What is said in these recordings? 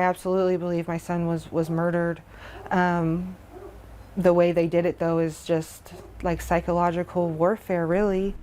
absolutely believe my son was murdered. The way they did it, though, is just like psychological warfare, really.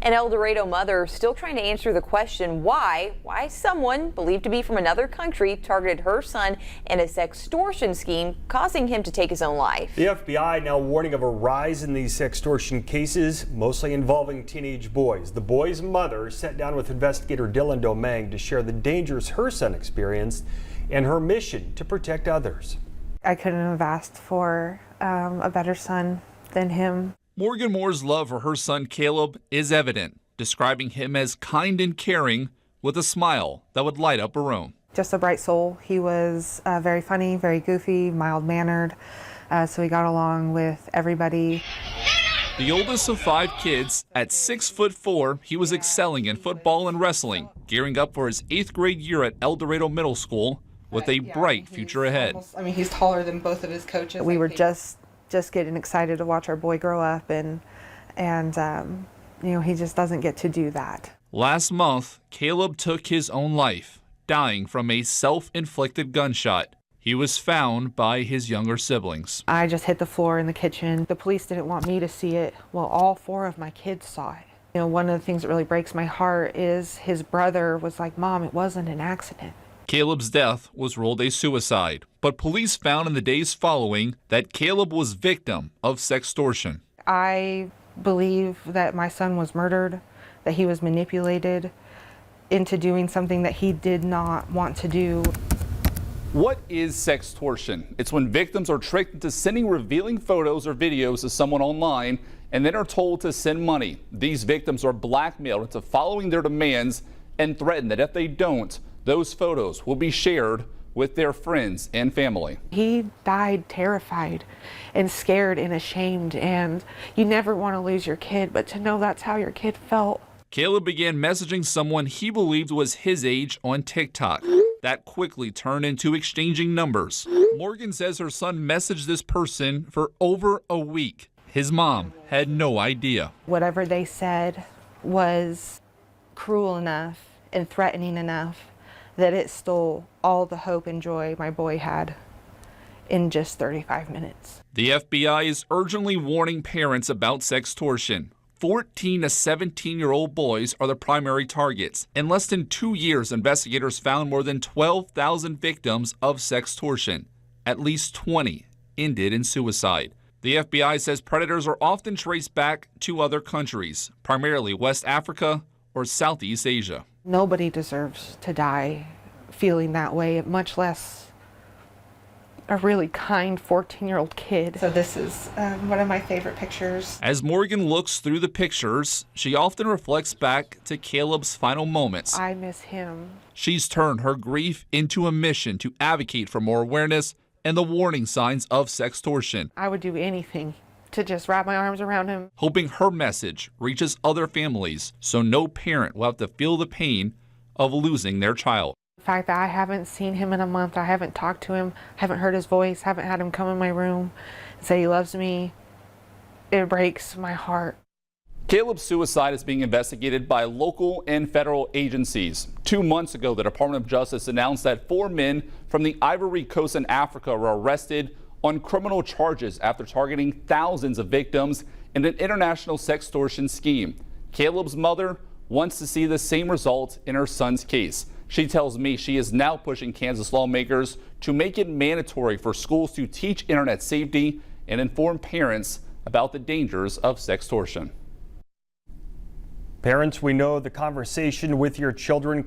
An El Dorado mother still trying to answer the question why someone believed to be from another country targeted her son in a sextortion scheme, causing him to take his own life. The FBI now warning of a rise in these sextortion cases, mostly involving teenage boys. The boy's mother sat down with investigator Dylan Domingue to share the dangers her son experienced and her mission to protect others. I couldn't have asked for a better son than him. Morgan Moore's love for her son Caleb is evident, describing him as kind and caring with a smile that would light up a room. Just a bright soul. He was very funny, very goofy, mild-mannered, so he got along with everybody. The oldest of 5 kids, at 6'4", he was excelling in football and wrestling, gearing up for his 8th grade year at El Dorado Middle School with a bright future ahead. He's taller than both of his coaches. We were just getting excited to watch our boy grow up, and he just doesn't get to do that. Last month, Caleb took his own life, dying from a self-inflicted gunshot. He was found by his younger siblings. I just hit the floor in the kitchen. The police didn't want me to see it. Well, all 4 of my kids saw it. One of the things that really breaks my heart is his brother was like, "Mom, it wasn't an accident." Caleb's death was ruled a suicide, but police found in the days following that Caleb was victim of sextortion. I believe that my son was murdered, that he was manipulated into doing something that he did not want to do. What is sextortion? It's when victims are tricked into sending revealing photos or videos to someone online and then are told to send money. These victims are blackmailed into following their demands and threaten that if they don't, those photos will be shared with their friends and family. He died terrified and scared and ashamed, and you never want to lose your kid, but to know that's how your kid felt. Caleb began messaging someone he believed was his age on TikTok. That quickly turned into exchanging numbers. Morgan says her son messaged this person for over a week. His mom had no idea. Whatever they said was cruel enough and threatening enough that it stole all the hope and joy my boy had in just 35 minutes. The FBI is urgently warning parents about sextortion. 14 to 17-year-old boys are the primary targets. In less than 2 years, investigators found more than 12,000 victims of sextortion. At least 20 ended in suicide. The FBI says predators are often traced back to other countries, primarily West Africa or Southeast Asia. Nobody deserves to die feeling that way, much less a really kind 14-year-old kid. So this is one of my favorite pictures. As Morgan looks through the pictures, she often reflects back to Caleb's final moments. I miss him. She's turned her grief into a mission to advocate for more awareness and the warning signs of sextortion. I would do anything to just wrap my arms around him. Hoping her message reaches other families so no parent will have to feel the pain of losing their child. The fact that I haven't seen him in a month, I haven't talked to him, haven't heard his voice, haven't had him come in my room and say he loves me, it breaks my heart. Caleb's suicide is being investigated by local and federal agencies. 2 months ago, the Department of Justice announced that 4 men from the Ivory Coast in Africa were arrested on criminal charges after targeting thousands of victims in an international sextortion scheme. Caleb's mother wants to see the same result in her son's case. She tells me she is now pushing Kansas lawmakers to make it mandatory for schools to teach internet safety and inform parents about the dangers of sextortion. Parents, we know the conversation with your children